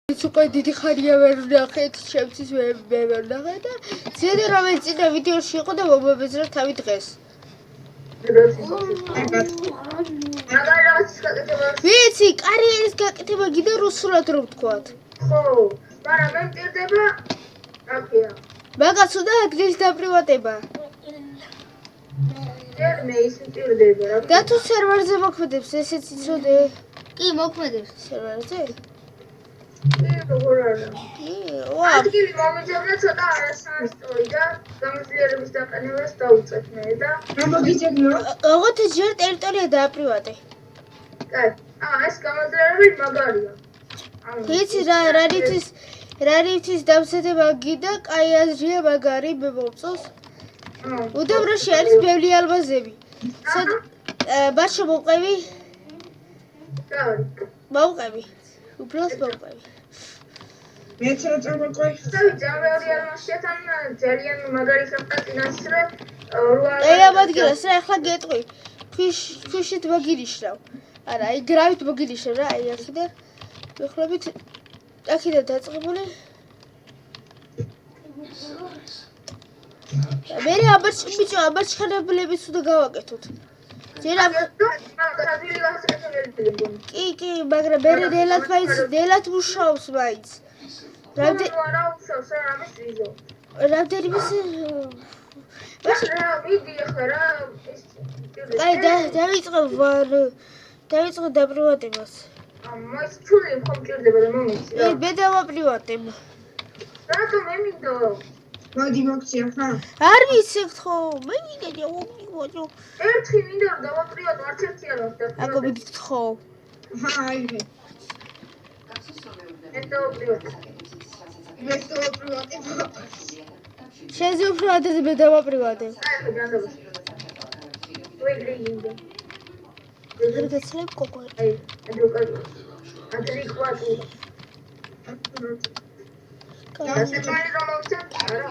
უკვე დიდი ხანია ვერ ვნახეთ, ჩემთვის მე ვერ ვნახე და ზედა რომელიც წინა ვიდეოში იყო და მომაბეზრა თავი დღეს. ვიცი, კარიერის გაკეთება გინდა რუსულად რომ ვთქვათ. ხო, მაგრამ მე მჭირდება აკია. მაგას უნდა ადგილის დაპრივატება. მე ის მჭირდება რა. და თუ სერვერზე მოქმედებს, ესეც იცოდე? კი, მოქმედებს სერვერზე? როგორ არა? ვა, ადგილი მომიძებნა ცოტა არასასწორი და გამძლიერების დაყენებას დაუწევ მე და მოგიძებნო? ოღონდ ჯერ ტერიტორია დააპრივატე. კაი. ეს გამძლიერები მაგარია. ვიცი რა რითის დამზადება გინდა, კაი აზრია მაგარი მე მომწონს. უდაბნოში არის ბევრი ალბაზები. ბაჩო მოვყევი? მოვყევი. უბრალოდ მოვყევი. მეც რა წამოყვი? ძალიან ალმასთან ძალიან მაგარი საფრთხინასრე აი ამადგილას რა ახლა გეტყვი. ქვიშით მოგინიშნავ. არა, აი გრავით მოგინიშნავ რა, აი აქედან ვიხლებით აქედან დაწყებული. მე ამბარჩხანებლების უნდა გავაკეთოთ. ჯერ კი, მაგრამ მე ნელად მუშაობს მაინც. რამდენიმე აი დავიწყო დაპრივატებას. მას ჩული ხომ ჭირდება და მომიცი. მე დავაპრივატებ. რატომ მე მინდო? მოდი მოგცია ხა? არ ვიცით ხო, მე მიგედი მომიგოჯო. ერთი მინდა რომ დავაპრივატო, არც ერთი არ აქვს და. აკო მიგით ხო. აი მე. ეს დავაპრივატე. მე დავაპრივატე. შენზე უფრო ადრე მე დავაპრივატე. აი ხო ჯანდაბა. ვიგრინდა. რეგაცლებ კოკო. აი, ადროკად. ადრე ყვატი. დასეკალი რომ მოვცე? არა.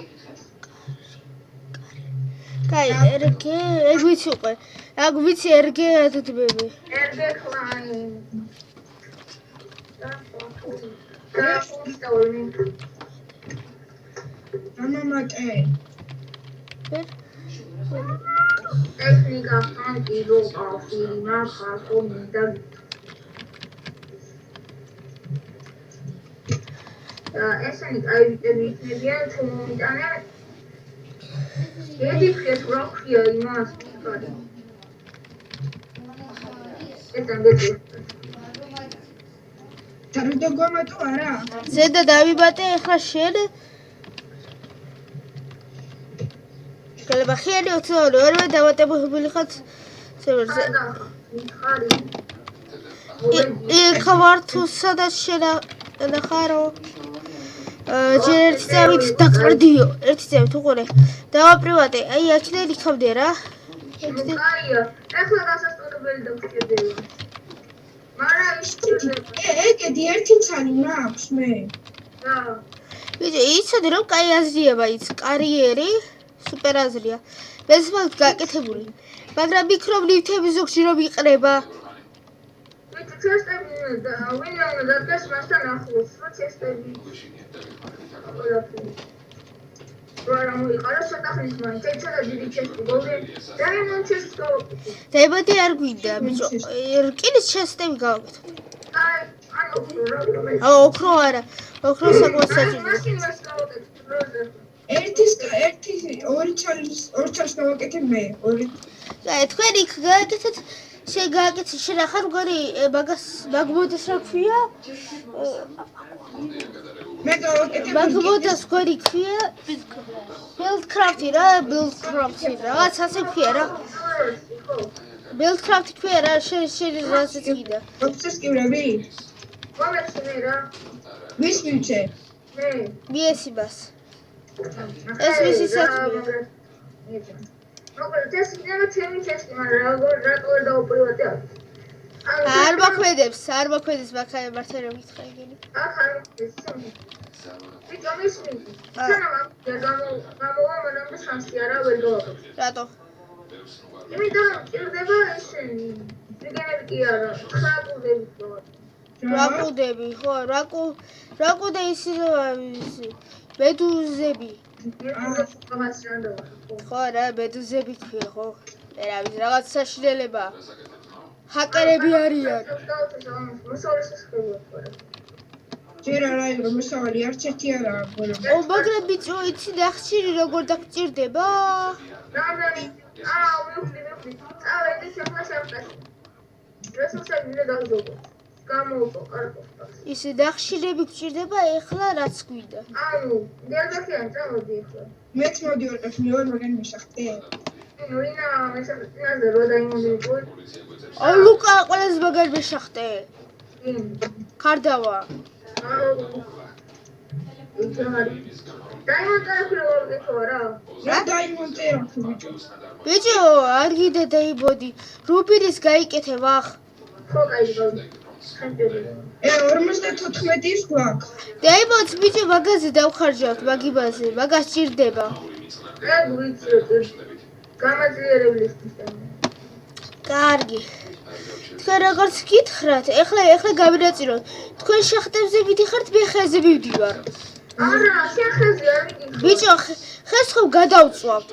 კაი, ერგე, ეგ ვიცი უკვე. აქ ვიცი ერგე ათათბები. ერგე ქლაინ. და პოსტოლი. ამამაკე. ტექნიკა ხანკი როკი ნახა კომენტა ესენი აიტემებია თუ მომიტანა ედიფქეს რა ქვია იმას ხარი ეტანგეთი თარდო გომატო არა ზედა დავიბატე ახლა შენ გალბახიანი ოთორი ორვე დავატებობილი ხარ სერვერზე ხავართუ სადაც შენა ნახარო ჯერ ერთი წამით დაკარდიო ერთი წამით უყურე დავაპრივატე აი აქედან იქამდე რა კაია ეხლა დასასწორებელი დავჭირდება მაგრამ ის ეგედი ერთი ცალი მაქვს მე რა ვიცი იცოდი რომ კაი აზრია მაინც კარიერი სუპერ აზრია მეც მაგ გაკეთებული მაგრამ მიკრო ნივთები ზოგჯერ რომ იყრება ვიცი ჩესტები და ვინმე დადგეს მასთან ახლოს რა ჩესტები რა მოიყარა შეტახნის მაინც ეცოდა დიდი ჩესტი გოლდენ ძალიან ჩესტი გავაკეთე დაიბადე არ გვინდა ბიჭო რკინის ჩესტები გავაკეთოთ აი აუ ოქრო არა ოქრო საკმაოდ საჭიროა მაშინაც გავაკეთე როზე ერთი ორი ჩალის გავაკეთე მე ორი აი თქვენ იქ გააკეთეთ შენ გააკეთე შენ ახარ მგონი მაგბოდეს რა ქვია მე გავაკეთე მაგბოდას მგონი ქვია buildcraft-ი რა buildcraft-ი რაღაც ასე ქვია რა buildcraft-ი ქვია რა შენ რასაც გინდა ოფისის კივრები მომეცი მე რა ვის მივცე მე მიესიბას ეს მისი საქმეა მოკლედ ეს იქნება ჩემი ჩესტი მაგრამ რატო დავაპრივატე არ მოქმედებს მაგ მართლა რომ გითხრა იგენი აქ არ ვიცი მისმი სანამ გამოვა მანამდე შანსი არა ვერ გავაკეთე რატო იმიტომ რომ ჭირდება ესენი რეგენები კი არა ხსაკურდები რაკუდები, ხო, რაკუ და ისი მედუზები. ხო, რა, მედუზები ქვია, ხო. ერავის რაღაც საშინელება. ჰაკერები არიან. ჯერ არა იყო მოსავალი არც ერთი არაა ბოლო. ო, მაგრამ ბიჭო, იცი ნახშირი როგორ დაგჭირდება? ისე ნახშირები გჭირდება ეხლა რაც გვინდა. მეც მოდი ვარ მიორ მაგან მიშახტე. ო, ლუკა ყველაზე მაგარი მეშახტე. ქარდავა. რა დაიმონტე აქვს ბიჭო. ბიჭო, არ გიდა დაიბოდი. რუბინის გაიკეთე ვახ. 54-ის გვაქვს. დაიბოდი ბიჭო, მაგაზე დავხარჯავთ, მაგიბაზე, მაგას ჭირდება. კარგი. თქვენ როგორც გითხრათ, ეხლა გამინაწილოთ. თქვენ შახტებზე მიდიხართ, მე ხეზე მივდივარ. ბიჭო, ხეს ხომ გადავწვავთ.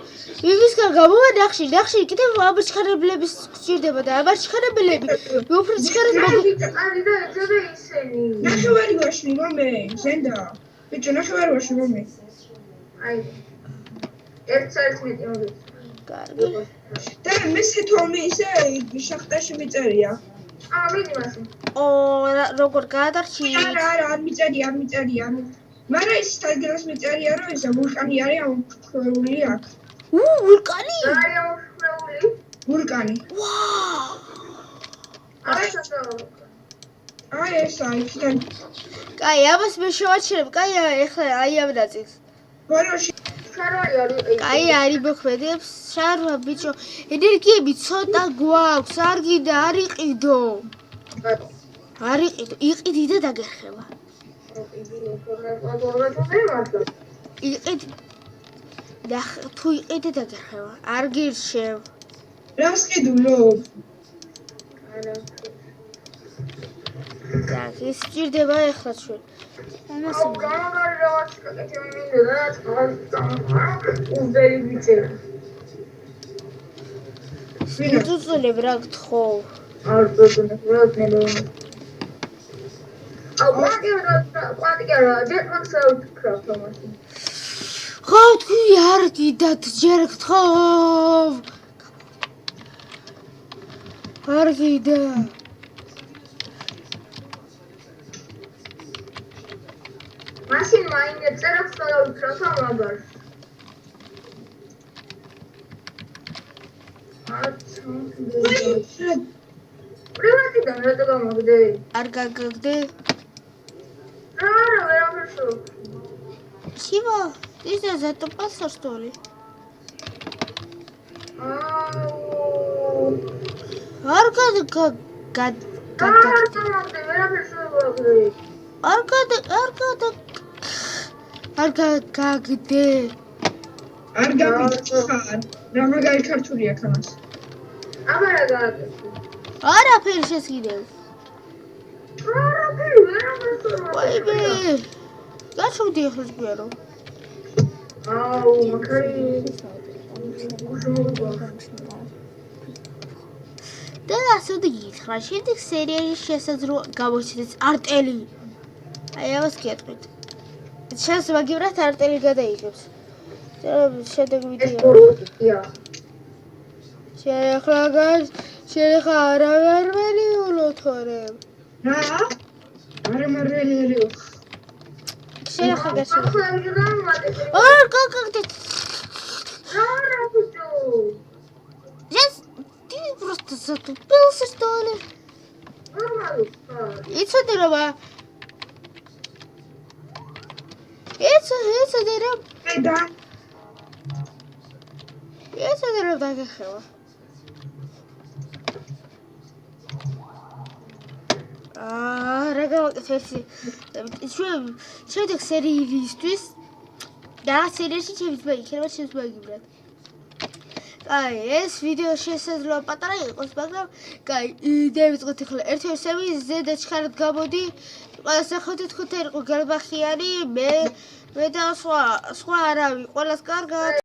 იმისგან გამოვა ნახშირი კიდევ ამაჩქარებლების გჭირდება და ამაჩქარებლები უფრო ცქარად ნახევარი ვაშლი მომე, ზენდა. ბიჭო, ნახევარი ვაშლი მომე. კარგი. და მესე თომი ისე შახტაში მიწერია. ო, როგორ გადარჩი? არა, არ მიწერია. მაგრამ ის თაგრას მიწერია, რომ ისა ვულკანი არის ამხვრეული აქ. ვულკანი? ვულკანი. ვაუ! აი ესა იქიდან. კაი, ამას მე შევაჩერებ. კაი, ეხლა აი ამ ნაწილს. ბოლოში კაი, არის მოქმედებს. შარვა ბიჭო, ენერგიები ცოტა გვაქვს. არ გინდა, არ იყიდო. იყიდი და დაგერხება. იყიდი. და თუ იყიდე დაგერხება. არ გირშევ. რას ყიდულობ? так, ის ჭირდება ეხლა ჩვენ. ვიწუწულებ რა გთხოვ. ხო, თქვი არ გიდათ ჯერ გთხოვ. არ გიდა. მაშინ მაინე წერაც დავიქრათ მაგარ. პრივატიდან რატო გამოგდე? არ გაგაგდე? არა, ვერაფერშო. Чего? Ты же затупался, что ли? Аргагде. არგაბიჭხარ. რა მაგარი ქართულია ქამას. აბარაგად. არაფერი შესგიდევ. არაფერი ვერაფერშო. ვაიმე. გაშოვდი ახლა სპერო. აუ, მაგარი. და ასე გითხრა, შემდეგ სერიაში შესაძლოა გამოჩნდეს არტელი. აი ამას გეტყვით. შენს მაგივრად არტელი გადაიღებს. შემდეგ ვიდეო. შეხლა არავარ მელიულო თორე. რა? არა მარველიო. შეხლა გასულ. Как ты? Ты просто затупился, что ли? И что ты роба? Это дерев. Да. Это дерев так и хела. Рагал, что так сериалистус? Да, сериалистус я ведь боюсь, я вообще боюсь, брат. კაი, ეს ვიდეო შესაძლოა პატარა იყოს, მაგრამ კაი, დავიწყოთ ახლა ერთეულები ზედა ჩქარად გამოდი. ყველას ახოთ თქვენ იყო გალბახიანი, მე და სხვა არავინ, ყველას კარგად.